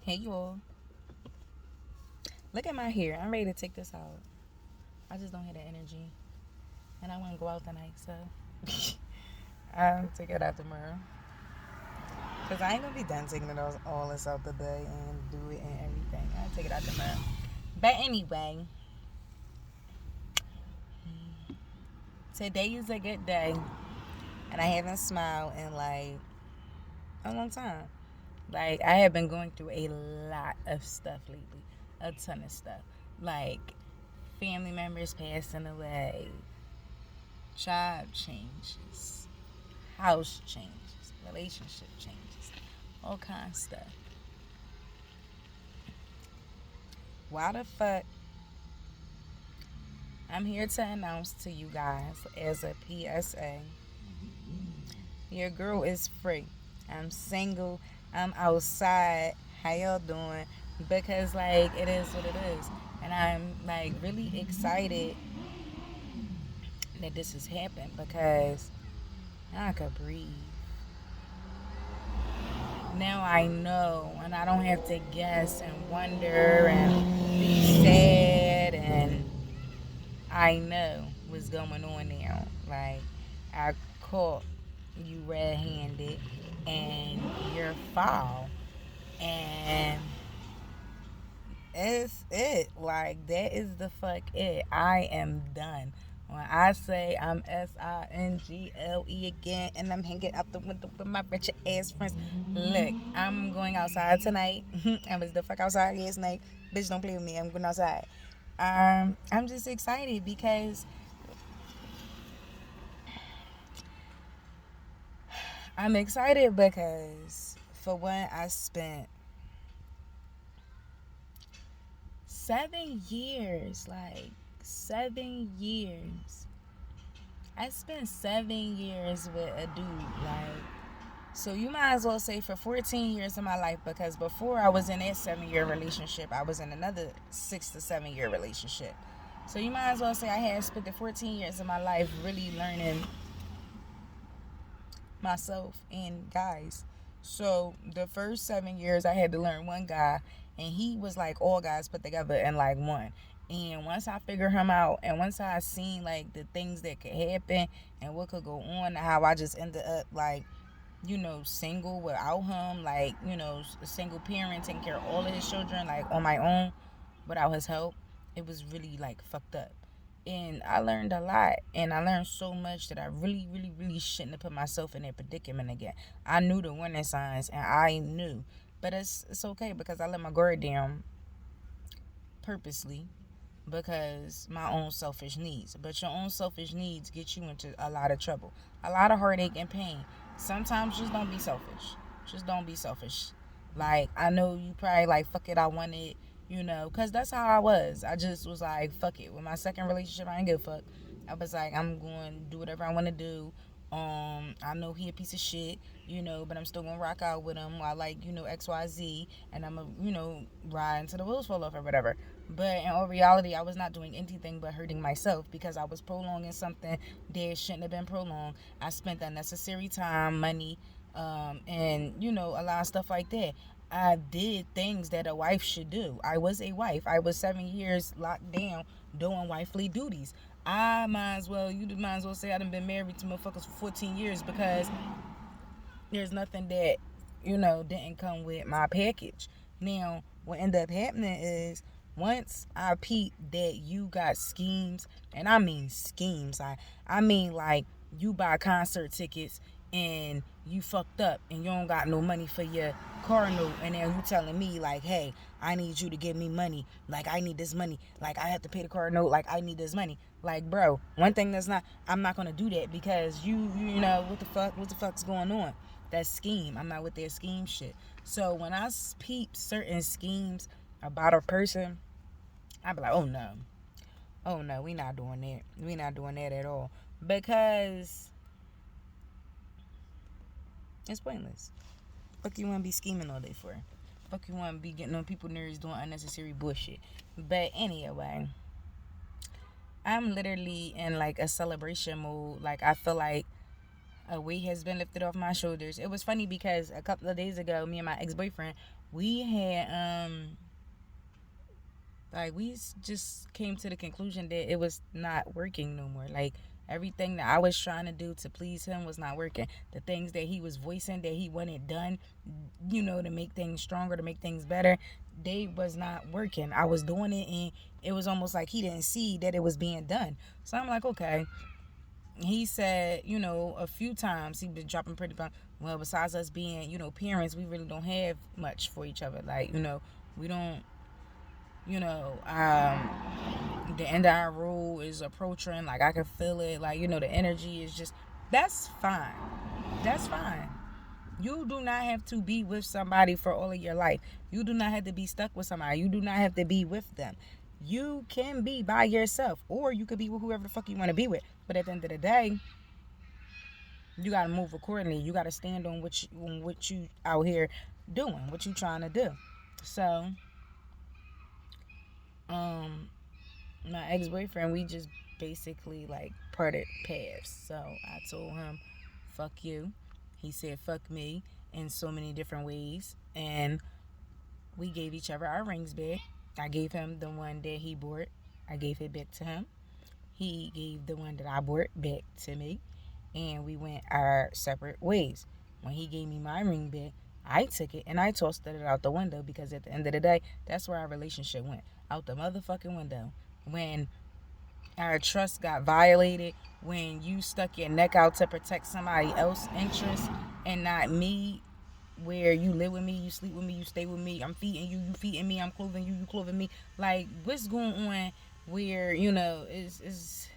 Hey, you all. Look at my hair. I'm ready to take this out. I just don't have the energy. And I want to go out tonight, so I'll take it out tomorrow. Because I ain't going to be done taking it all this out today and do it and everything. I'll take it out tomorrow. But anyway, today is a good day. And I haven't smiled in like a long time. Like, I have been going through a lot of stuff lately. A ton of stuff. Like, family members passing away, job changes, house changes, relationship changes, all kinds of stuff. Why the fuck? I'm here to announce to you guys as a PSA, your girl is free. I'm single. I'm outside. How y'all doing? Because like it is what it is. And I'm like really excited that this has happened because now I could breathe. Now I know, and I don't have to guess and wonder and be sad, and I know what's going on now. Like, I caught you red-handed, and you're foul, and it's it. Like, that is the fuck it. I am done. When I say I'm SINGLE again and I'm hanging out the window with my wretched ass friends. Look, I'm going outside tonight. I was the fuck outside last night. Bitch, don't play with me. I'm going outside. I'm just excited because for one, I spent 7 years, like 7 years. I spent 7 years with a dude, like, so you might as well say for 14 years of my life, because before I was in that 7 year relationship, I was in another 6 to 7 year relationship. So you might as well say I had spent the 14 years of my life really learning myself and guys. So the first 7 years I had to learn one guy, and he was like all guys put together in like one. And once I figured him out, and once I seen like the things that could happen and what could go on, and how I just ended up like, single without him, like, a single parent taking care of all of his children, like on my own without his help, it was really like fucked up. And I learned a lot, and I learned so much that I really, really, really shouldn't have put myself in that predicament again. I knew the warning signs, and I knew, but it's okay because I let my guard down purposely because my own selfish needs. But your own selfish needs get you into a lot of trouble, a lot of heartache and pain. Sometimes just don't be selfish. Just don't be selfish. Like, I know you probably like, fuck it, I want it, because that's how I was. I just was like, fuck it. With my second relationship, I ain't give a fuck. I was like, I'm going to do whatever I want to do. I know he a piece of shit, but I'm still gonna rock out with him. I like, XYZ, and I'm a, ride until the wheels fall off or whatever. But in all reality, I was not doing anything but hurting myself because I was prolonging something that shouldn't have been prolonged. I spent unnecessary time, money, and a lot of stuff like that. I did things that a wife should do. I was a wife. I was 7 years locked down doing wifely duties. You might as well say I done been married to motherfuckers for 14 years because there's nothing that, didn't come with my package. Now, what ended up happening is once I peeped that you got schemes, and I mean schemes, I mean like you buy concert tickets and you fucked up and you don't got no money for your car note, and then you telling me like, hey, I need you to give me money, like I need this money, like I have to pay the car note, like I need this money. Like, bro, one thing I'm not gonna do that because you know what the fuck's going on. That scheme, I'm not with their scheme shit. So when I peep certain schemes about a person, I be like, oh no, we not doing that. We not doing that at all, because it's pointless. Fuck you want to be scheming all day for? Fuck you want to be getting on people's nerves doing unnecessary bullshit. But anyway, I'm literally in like a celebration mode. Like, I feel like a weight has been lifted off my shoulders. It was funny because a couple of days ago, me and my ex-boyfriend we had like just came to the conclusion that it was not working no more. Like everything that I was trying to do to please him was not working. The things that he was voicing that he wanted done, to make things stronger, to make things better, they was not working. I was doing it and it was almost like he didn't see that it was being done. So I'm like, okay. He said, a few times he been dropping pretty much. Well, besides us being, parents, we really don't have much for each other. Like, we don't, the end of our rule is approaching. Like, I can feel it. Like, the energy is just, that's fine. That's fine. You do not have to be with somebody for all of your life. You do not have to be stuck with somebody. You do not have to be with them. You can be by yourself, or you could be with whoever the fuck you want to be with. But at the end of the day, you got to move accordingly. You got to stand on what you out here doing, what you trying to do. So, my ex-boyfriend, we just basically like parted paths. So I told him, fuck you. He said, fuck me in so many different ways. And we gave each other our rings back. I gave him the one that he bought. I gave it back to him. He gave the one that I bought back to me. And we went our separate ways. When he gave me my ring back, I took it and I tossed it out the window, because at the end of the day, that's where our relationship went. Out the motherfucking window. When our trust got violated, when you stuck your neck out to protect somebody else's interests and not me, where you live with me, you sleep with me, you stay with me, I'm feeding you, you feeding me, I'm clothing you, you clothing me. Like, what's going on where, is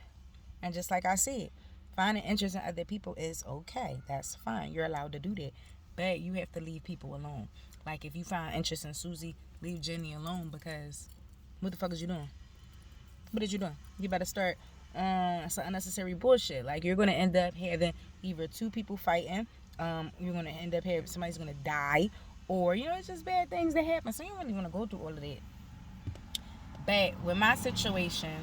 and just like I said, finding interest in other people is okay. That's fine. You're allowed to do that. But you have to leave people alone. Like, if you find interest in Susie, leave Jenny alone, because what the fuck is you doing? What is you doing? You better start some unnecessary bullshit. Like, you're going to end up having either two people fighting. You're going to end up having somebody's going to die. Or, it's just bad things that happen. So you don't really want to go through all of that. But with my situation,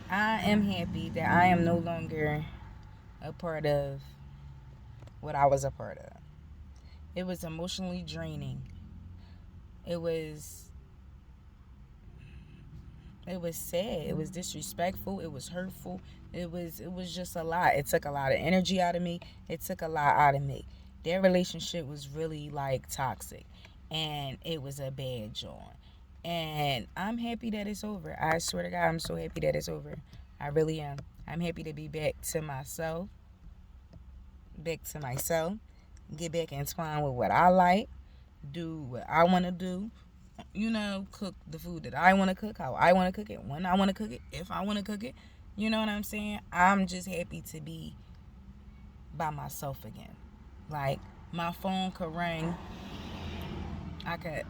I am happy that I am no longer a part of what I was a part of. It was emotionally draining. It was sad. It was disrespectful. It was hurtful. It was just a lot. It took a lot of energy out of me. It took a lot out of me. Their relationship was really like toxic, and it was a bad joint. And I'm happy that it's over. I swear to God, I'm so happy that it's over. I really am. I'm happy to be back to myself. Get back entwined with what I like. Do what I want to do. Cook the food that I want to cook, how I want to cook it, when I want to cook it, if I want to cook it. You know what I'm saying? I'm just happy to be by myself again. Like, my phone could ring. I could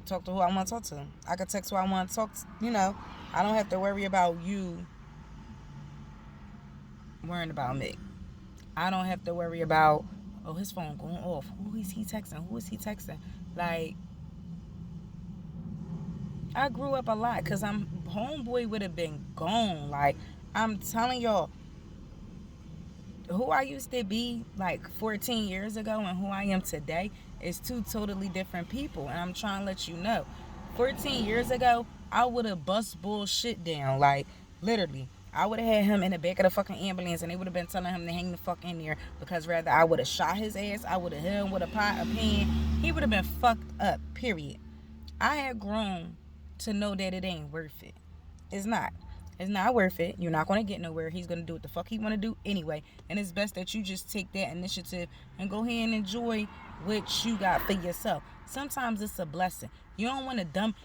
talk to who I want to talk to. I could text who I want to talk to. I don't have to worry about you worrying about me. I don't have to worry about, oh, his phone going off. Who is he texting? Like, I grew up a lot, because homeboy would have been gone. Like, I'm telling y'all, who I used to be like 14 years ago and who I am today is two totally different people. And I'm trying to let you know, 14 years ago, I would have bust bullshit down. Like, literally. I would have had him in the back of the fucking ambulance, and they would have been telling him to hang the fuck in there, because rather I would have shot his ass, I would have hit him with a pan. He would have been fucked up, period. I had grown to know that it ain't worth it. It's not. It's not worth it. You're not going to get nowhere. He's going to do what the fuck he want to do anyway. And it's best that you just take that initiative and go ahead and enjoy what you got for yourself. Sometimes it's a blessing. You don't want to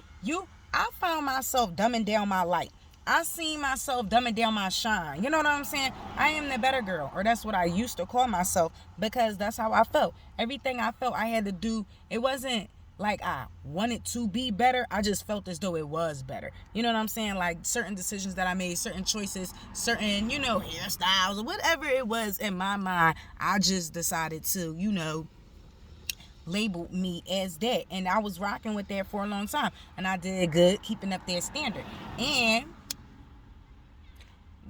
I found myself dumbing down my light. I seen myself dumbing down my shine. You know what I'm saying? I am the better girl, or that's what I used to call myself, because that's how I felt. Everything I felt I had to do, it wasn't like I wanted to be better. I just felt as though it was better. You know what I'm saying? Like, certain decisions that I made, certain choices, certain, hairstyles, or whatever it was in my mind, I just decided to, label me as that. And I was rocking with that for a long time. And I did good keeping up their standard. And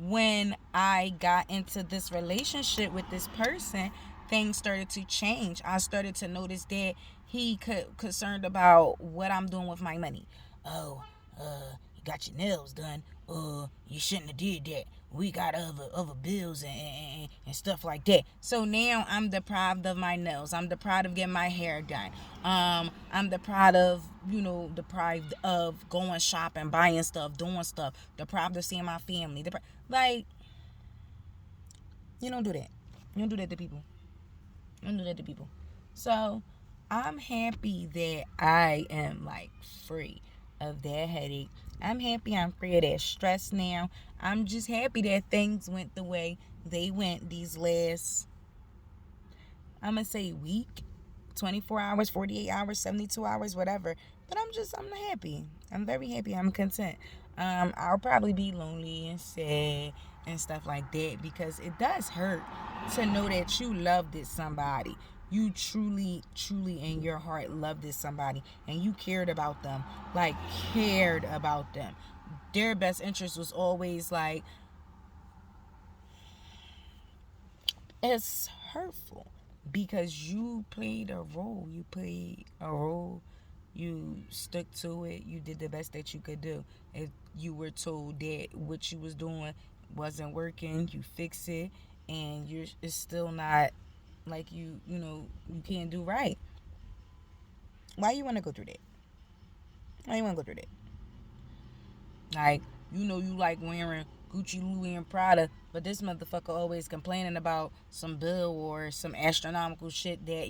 when I got into this relationship with this person, things started to change. I started to notice that he concerned about what I'm doing with my money. Oh, you got your nails done. You shouldn't have did that. We got other bills and stuff like that. So now I'm deprived of my nails. I'm deprived of getting my hair done. I'm deprived of, deprived of going shopping, buying stuff, doing stuff. Deprived of seeing my family. Like, you don't do that. You don't do that to people. You don't do that to people. So I'm happy that I am like free of that headache. I'm happy I'm free of that stress now. I'm just happy that things went the way they went these last, I'm going to say week, 24 hours, 48 hours, 72 hours, whatever. But I'm happy. I'm very happy. I'm content. I'll probably be lonely and sad and stuff like that because it does hurt to know that you loved somebody. You truly, truly in your heart loved somebody and you cared about them. Like, cared about them. Their best interest was always like, it's hurtful because you played a role. You stuck to it. You did the best that you could do. If you were told that what you was doing wasn't working, you fix it, and it's still not like you can't do right. Why you want to go through that? Why you want to go through that? Like, you like wearing Gucci, Louis, and Prada, but this motherfucker always complaining about some bill or some astronomical shit that,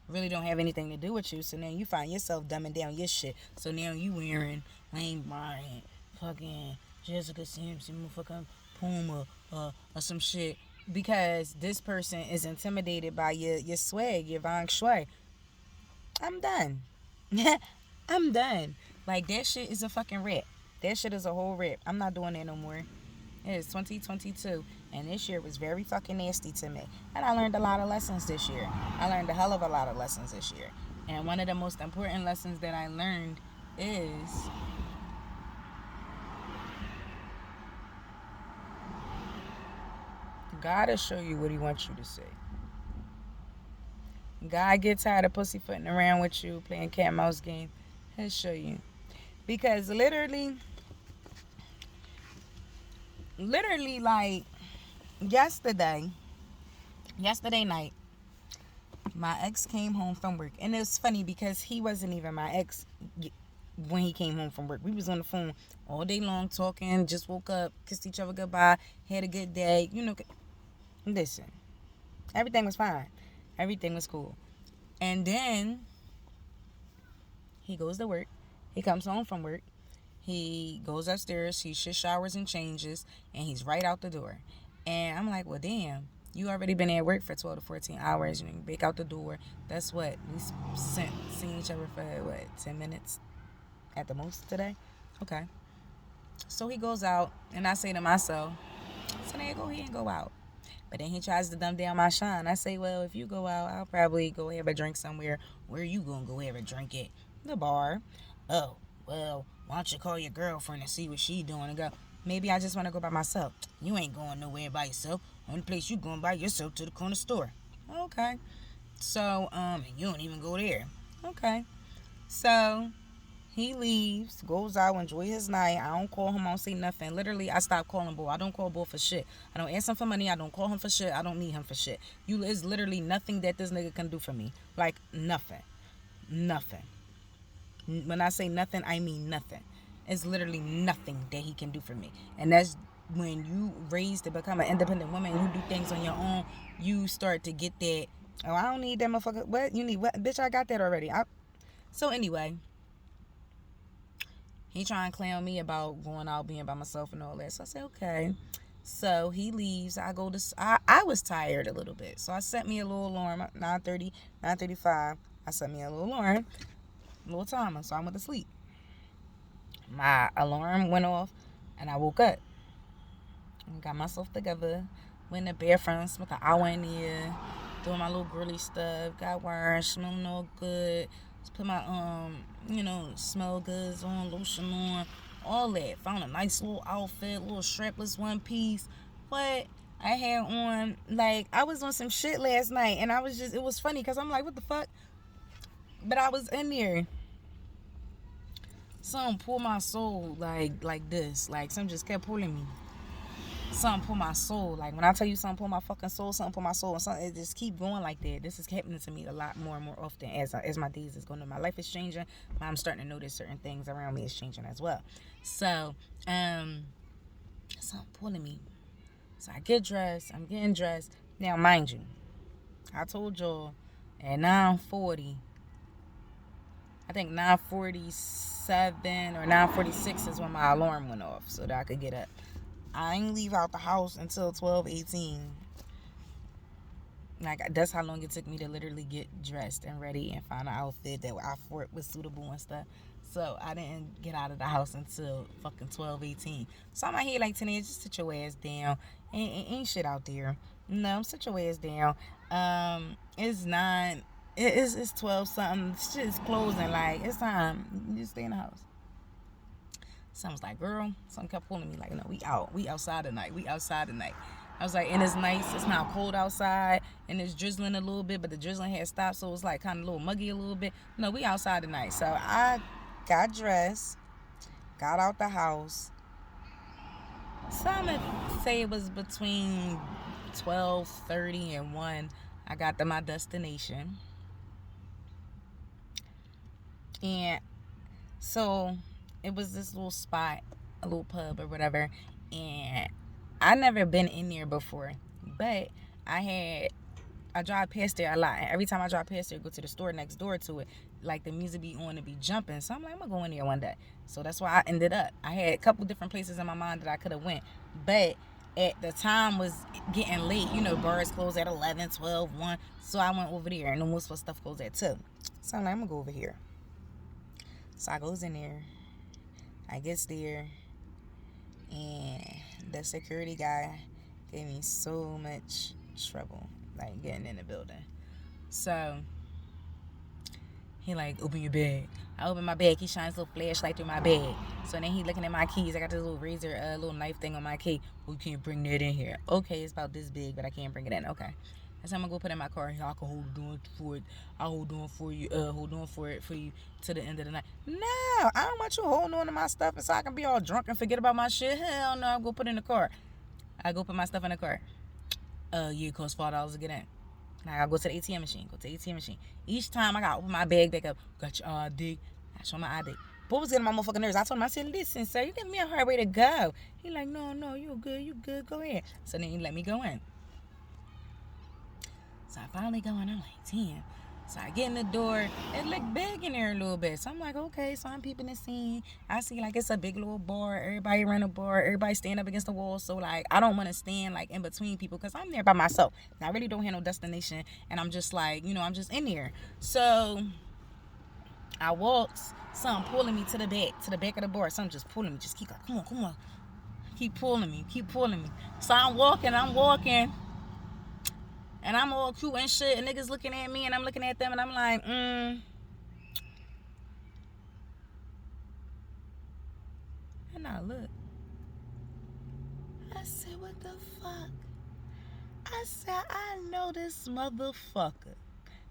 really don't have anything to do with you. So now you find yourself dumbing down your shit. So now you wearing Lane Bryant, fucking Jessica Simpson, motherfucking Puma, or some shit. Because this person is intimidated by your swag, your Von Shui. I'm done. I'm done. Like, that shit is a fucking rap. That shit is a whole rap. I'm not doing that no more. It is 2022, and this year was very fucking nasty to me. And I learned a lot of lessons this year. I learned a hell of a lot of lessons this year. And one of the most important lessons that I learned is God will show you what he wants you to say. God gets tired of pussyfooting around with you, playing cat and mouse game. He'll show you. Because literally, like, yesterday night, my ex came home from work. And it's funny because he wasn't even my ex when he came home from work. We was on the phone all day long talking, just woke up, kissed each other goodbye, had a good day. Listen, everything was fine. Everything was cool. And then he goes to work. He comes home from work. He goes upstairs. He showers and changes. And he's right out the door. And I'm like, well, damn. You already been at work for 12 to 14 hours. You back out the door. That's what? We seen each other for, 10 minutes at the most today? Okay. So he goes out. And I say to myself, so now go ahead and go out. But then he tries to dumb down my shine. I say, well, if you go out, I'll probably go have a drink somewhere. Where you gonna go have a drink at? The bar. Oh, well, why don't you call your girlfriend and see what she doing and go, maybe I just want to go by myself. You ain't going nowhere by yourself. Only place you going by yourself to the corner store. Okay. So, and you don't even go there. Okay. So, he leaves, goes out, enjoy his night. I don't call him, I don't say nothing. Literally, I stopped calling Bull. I don't call Bull for shit. I don't ask him for money. I don't call him for shit. I don't need him for shit. It's literally nothing that this nigga can do for me. Like, nothing. Nothing. When I say nothing, I mean nothing. It's literally nothing that he can do for me. And that's when you raised to become an independent woman, you do things on your own, you start to get that, oh, I don't need that motherfucker. What? You need what? Bitch, I got that already. So anyway, he trying to clown me about going out, being by myself and all that. So I said, okay. So he leaves. I go to, I was tired a little bit. So I set me a little alarm, 9:30, 9:35. I set me a little alarm, a little timer. So I went to sleep. My alarm went off and I woke up. Got myself together. Went in the bathroom, spent an hour in there, doing my little girly stuff. Got washed, smelling all good. Put my smell goods on, lotion on, all that. Found a nice little outfit, little strapless one piece. But I had on, like, I was on some shit last night, and it was funny because I'm like, what the fuck? But I was in there. Something pulled my soul, like this. Like, something just kept pulling me. Something pull my soul. Like, when I tell you something pull my fucking soul, something pull my soul, and something, it just keep going like that. This is happening to me a lot more and more often as my days is going on. My life is changing. I'm starting to notice certain things around me is changing as well. So, something pulling me. So I get dressed. I'm getting dressed. Now, mind you, I told y'all at 9:40, I think 9:47 or 9:46 is when my alarm went off so that I could get up. I ain't leave out the house until 12:18. Like, that's how long it took me to literally get dressed and ready and find an outfit that I thought was suitable and stuff. So I didn't get out of the house until fucking 12:18. So I'm out here like, Tanae, just sit your ass down. Ain't shit out there. No, sit your ass down. It's 9. It's 12 something. Shit's closing. Like, it's time. You just stay in the house. Someone's like, girl, something kept pulling me like, no, we outside tonight. I was like, and it's nice. It's not cold outside, and it's drizzling a little bit, but the drizzling had stopped, so it's like kind of a little muggy a little bit. No, we outside tonight. So I got dressed, got out the house. Some say it was between 12:30 and 1. I got to my destination. And so it was this little spot, a little pub or whatever, and I never been in there before, but I drive past there a lot, and every time I drive past there, go to the store next door to it, like the music be on and be jumping, so I'm like, I'm gonna go in there one day. So that's why I ended up. I had a couple different places in my mind that I could have went, but at the time was getting late, bars close at 11, 12, 1, so I went over there, and the most of the stuff goes at 2. So I'm like, I'm gonna go over here. So I goes in there, I gets there, and the security guy gave me so much trouble, like, getting in the building. So he like, open your bag. I open my bag. He shines a little flashlight through my bag. So then he looking at my keys. I got this little razor, little knife thing on my key. We can't bring that in here. Okay, it's about this big, but I can't bring it in. Okay. So I'm gonna go put it in my car. I can hold on for it. I'll hold on for you. Hold on for you to the end of the night. No, I don't want you holding on to my stuff so I can be all drunk and forget about my shit. Hell no, I'll go put it in the car. I go put my stuff in the car. Yeah, it costs $5 to get in. Now I gotta go to the ATM machine. Each time I gotta open my bag back up. Got your ID. I show my ID. Boy was getting my motherfucking nerves. I told him, I said, listen, sir, you giving me a hard way to go. He like, no, you good, go ahead. So then he let me go in. So I finally go in. I'm like, damn. So I get in the door. It looked big in there a little bit. So I'm like, okay. So I'm peeping the scene. I see, like, it's a big little bar. Everybody around the bar. Everybody stand up against the wall. So, like, I don't want to stand, like, in between people because I'm there by myself. And I really don't have no destination. And I'm just, like, I'm just in there. So I walked. Something pulling me to the back of the bar. Something just pulling me. Just keep like, come on. Keep pulling me. So I'm walking. And I'm all cute and shit, and niggas looking at me, and I'm looking at them, and I'm like, And I look. I said, what the fuck? I said, I know this motherfucker.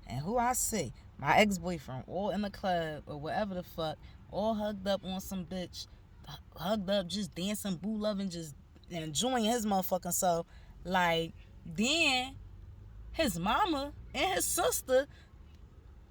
And who I see? My ex-boyfriend, all in the club, or whatever the fuck, all hugged up on some bitch, hugged up, just dancing, boo loving, just enjoying his motherfucking self. Like, then his mama and his sister,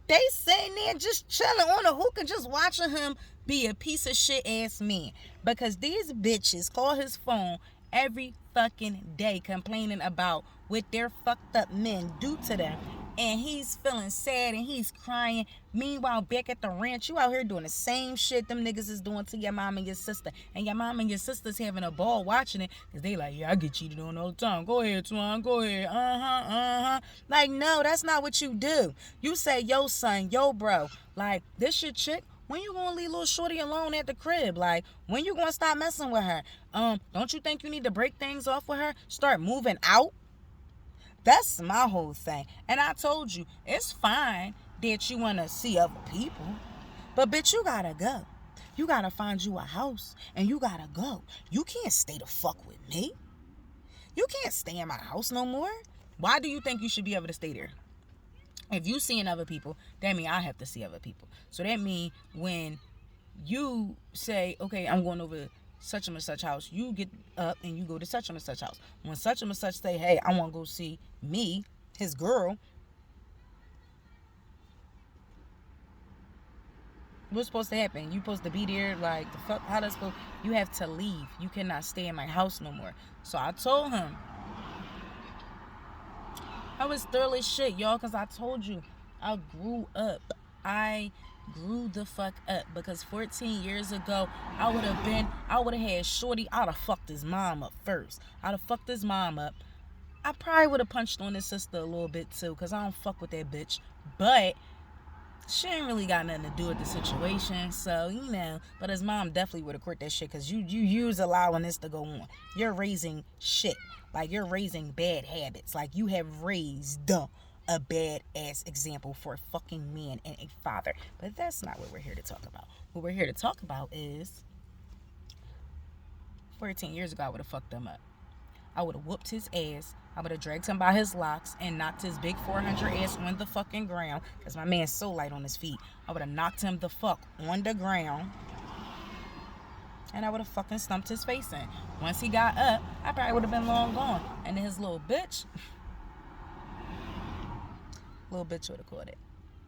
they sitting there just chilling on a hookah, just watching him be a piece of shit ass man. Because these bitches call his phone every fucking day complaining about what their fucked up men do to them. And he's feeling sad and he's crying. Meanwhile, back at the ranch, you out here doing the same shit them niggas is doing to your mom and your sister. And your mom and your sister's having a ball watching it. Because they like, yeah, I get cheated on all the time. Go ahead, Twan. Go ahead. Like, no, that's not what you do. You say, yo, son, yo, bro. Like, this your chick? When you gonna leave little shorty alone at the crib? Like, when you gonna stop messing with her? Don't you think you need to break things off with her? Start moving out? That's my whole thing. And I told you, it's fine that you want to see other people. But, bitch, you got to go. You got to find you a house. And you got to go. You can't stay the fuck with me. You can't stay in my house no more. Why do you think you should be able to stay there? If you seeing other people, that mean I have to see other people. So that mean when you say, okay, I'm going over such and such house, you get up and you go to such and such house. When such and such say, hey, I want to go see me, his girl, what's supposed to happen? You supposed to be there, like, the fuck, how that's supposed, you have to leave. You cannot stay in my house no more. So I told him, I was thoroughly shit, y'all, because I told you, I grew up. I grew the fuck up, because 14 years ago, I would have had shorty, I'd have fucked his mom up first. I'd have fucked his mom up. I probably would have punched on his sister a little bit too, because I don't fuck with that bitch. But she ain't really got nothing to do with the situation, so, you know. But his mom definitely would have quit that shit, because you was allowing this to go on. You're raising shit. Like, you're raising bad habits. Like, you have raised a bad-ass example for a fucking man and a father. But that's not what we're here to talk about. What we're here to talk about is 14 years ago, I would have fucked him up. I would have whooped his ass. I would have dragged him by his locks and knocked his big 400 ass on the fucking ground, because my man's so light on his feet. I would have knocked him the fuck on the ground, and I would have fucking stumped his face in. Once he got up, I probably would have been long gone. And then his little bitch would have caught it.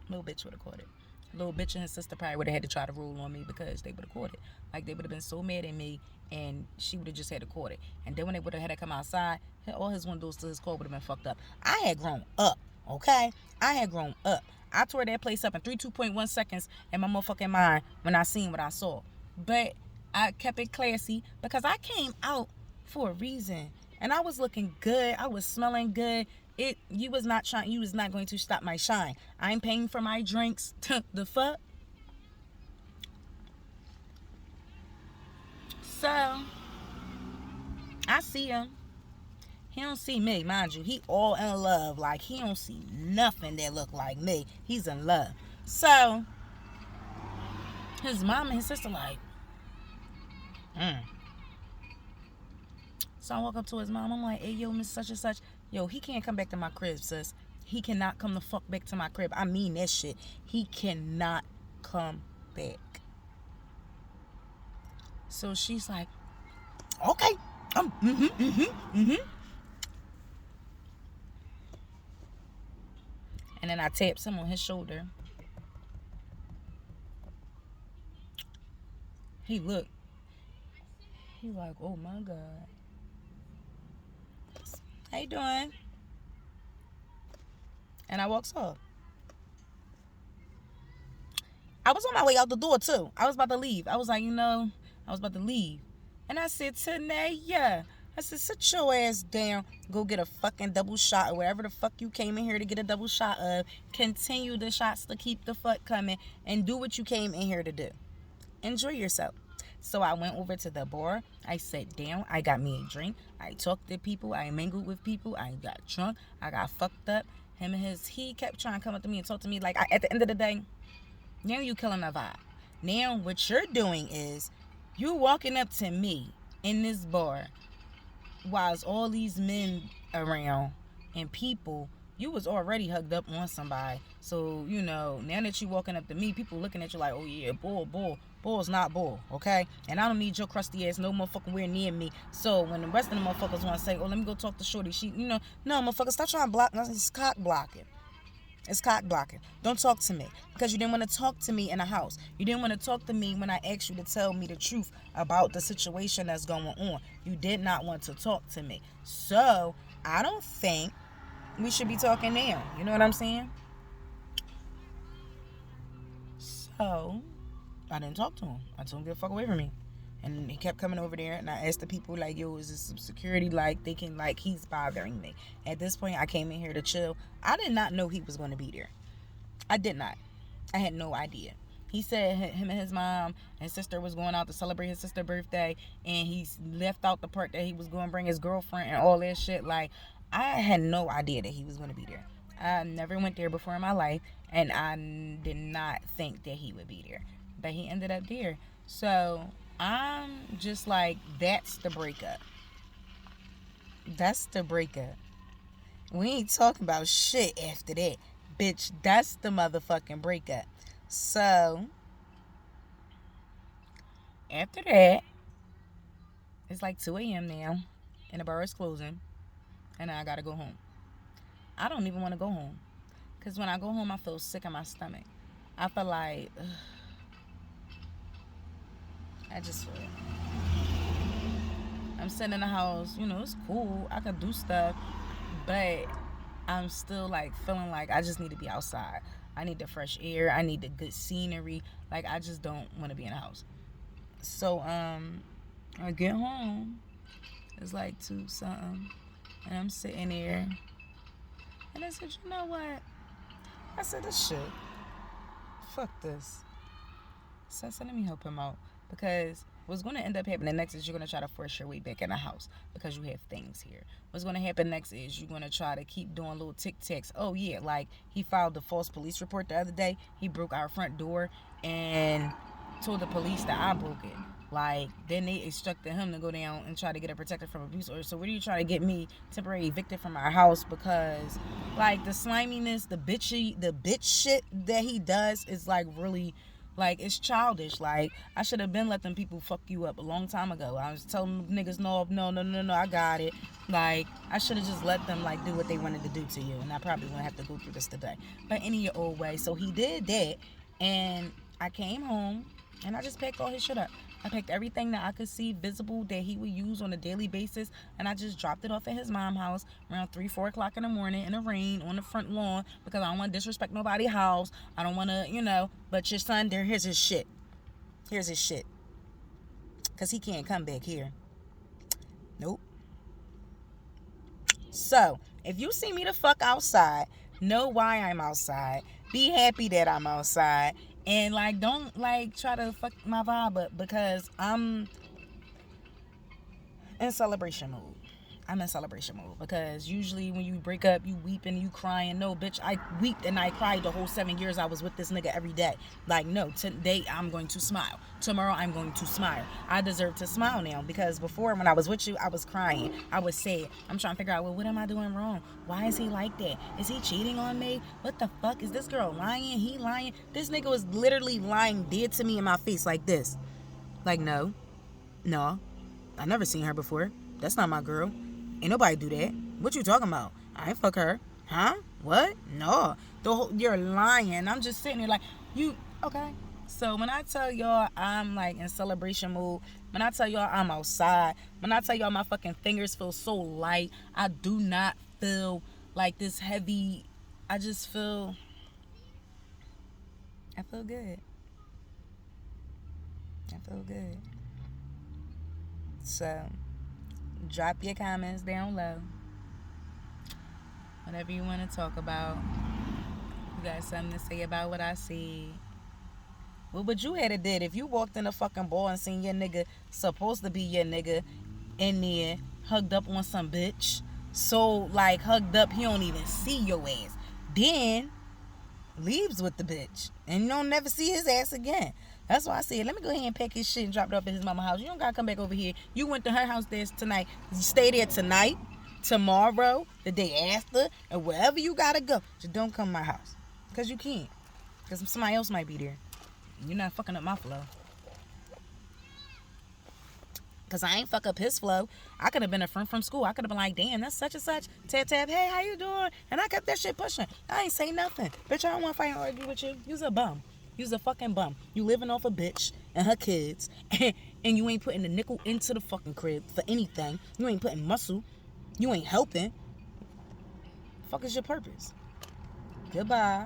Little bitch and his sister probably would have had to try to rule on me, because they would have caught it. Like, they would have been so mad at me, and she would have just had to caught it. And then when they would have had to come outside, all his windows to his car would have been fucked up. I had grown up, okay? I had grown up. I tore that place up in 2.1 seconds in my motherfucking mind when I seen what I saw. But I kept it classy, because I came out for a reason. And I was looking good. I was smelling good. You was not going to stop my shine. I'm paying for my drinks. The fuck? So I see him. He don't see me, mind you. He all in love. Like, he don't see nothing that look like me. He's in love. So his mom and his sister like, So I walk up to his mom. I'm like, hey, yo, Miss such and such. Yo, he can't come back to my crib, sis. He cannot come the fuck back to my crib. I mean that shit. He cannot come back. So she's like, okay. And then I tapped him on his shoulder. He looked. He like, oh my God. How you doing? And I walks off. I was on my way out the door too. I was about to leave. I was like, I was about to leave. And I said, Tanaya, I said, sit your ass down. Go get a fucking double shot or wherever the fuck you came in here to get a double shot of. Continue the shots to keep the fuck coming and do what you came in here to do. Enjoy yourself. So I went over to the bar. I sat down. I got me a drink. I talked to people. I mingled with people. I got drunk. I got fucked up. He kept trying to come up to me and talk to me. Like, at the end of the day, now you killing the vibe. Now what you're doing is you walking up to me in this bar while all these men around and people, you was already hugged up on somebody. So, now that you walking up to me, people looking at you like, oh yeah, bull's not bull, okay? And I don't need your crusty ass no motherfucking where near me. So when the rest of the motherfuckers want to say, oh, let me go talk to shorty, she, no, motherfucker, stop trying to block. It's cock blocking. It's cock blocking. Don't talk to me, because you didn't want to talk to me in the house. You didn't want to talk to me when I asked you to tell me the truth about the situation that's going on. You did not want to talk to me. So I don't think we should be talking now. You know what I'm saying? So I didn't talk to him. I told him to get the fuck away from me. And he kept coming over there, and I asked the people, like, yo, is this some security? Like, thinking, like, he's bothering me. At this point, I came in here to chill. I did not know he was going to be there. I did not. I had no idea. He said him and his mom and sister was going out to celebrate his sister's birthday, and he left out the part that he was going to bring his girlfriend and all that shit. Like, I had no idea that he was going to be there. I never went there before in my life, and I did not think that he would be there. But he ended up there. So I'm just like, that's the breakup. That's the breakup. We ain't talking about shit after that. Bitch, that's the motherfucking breakup. So, after that, it's like 2 a.m. now, and the bar is closing, and I gotta go home. I don't even want to go home. Because when I go home, I feel sick in my stomach. I feel like, ugh, I just feel it. I'm sitting in the house, it's cool. I can do stuff, but I'm still like feeling like I just need to be outside. I need the fresh air. I need the good scenery. Like, I just don't want to be in the house. So, I get home. It's like 2 something. And I'm sitting there. And I said, you know what? I said, this shit. Fuck this. So I said, let me help him out. Because what's going to end up happening next is you're going to try to force your way back in the house because you have things here. What's going to happen next is you're going to try to keep doing little tic-tacs. Oh, yeah, like he filed a false police report the other day. He broke our front door and told the police that I broke it. Like, then they instructed him to go down and try to get a protector from abuse order. So what are you trying to get me temporarily evicted from our house? Because, like, the sliminess, the bitch shit that he does is, like, really, like, it's childish. Like, I should have been let them people fuck you up a long time ago. I was telling niggas, no, I got it. Like, I should have just let them, like, do what they wanted to do to you. And I probably wouldn't have to go through this today. But any old way. So he did that. And I came home and I just packed all his shit up. I packed everything that I could see visible that he would use on a daily basis, and I just dropped it off at his mom's house around 3, 4 o'clock in the morning in the rain on the front lawn because I don't want to disrespect nobody's house. I don't want to, but your son there, here's his shit. Here's his shit. Because he can't come back here. Nope. So, if you see me the fuck outside, know why I'm outside. Be happy that I'm outside. And, like, don't, like, try to fuck my vibe up because I'm in celebration mode. I'm in celebration mode because usually when you break up, you weep and you crying. No, bitch, I weeped and I cried the whole 7 years I was with this nigga every day. Like, no, today I'm going to smile. Tomorrow I'm going to smile. I deserve to smile now because before when I was with you, I was crying. I was sad. I'm trying to figure out, well, what am I doing wrong? Why is he like that? Is he cheating on me? What the fuck? Is this girl lying? He lying? This nigga was literally lying dead to me in my face like this. Like, no, I never seen her before. That's not my girl. Ain't nobody do that. What you talking about? I ain't fuck her. Huh? What? No. You're lying. I'm just sitting there like, okay. So when I tell y'all I'm like in celebration mode, when I tell y'all I'm outside, when I tell y'all my fucking fingers feel so light, I do not feel like this heavy. I feel good. I feel good. So, drop your comments down low. Whatever you want to talk about. You got something to say about what I said. What would you have did if you walked in a fucking bar and seen your nigga, supposed to be your nigga, in there, hugged up on some bitch? So, like, hugged up, he don't even see your ass. Then, leaves with the bitch. And you don't never see his ass again. That's why I said, let me go ahead and pack his shit and drop it off at his mama's house. You don't gotta come back over here. You went to her house there tonight. You stay there tonight, tomorrow, the day after, and wherever you gotta go. Just don't come to my house. Because you can't. Because somebody else might be there. You're not fucking up my flow. Because I ain't fuck up his flow. I could have been a friend from school. I could have been like, damn, that's such and such. Tap, tap, hey, how you doing? And I kept that shit pushing. I ain't say nothing. Bitch, I don't want to fight and argue with you. You's a bum. You's a fucking bum. You living off a bitch and her kids. And you ain't putting a nickel into the fucking crib for anything. You ain't putting muscle. You ain't helping. Fuck is your purpose? Goodbye.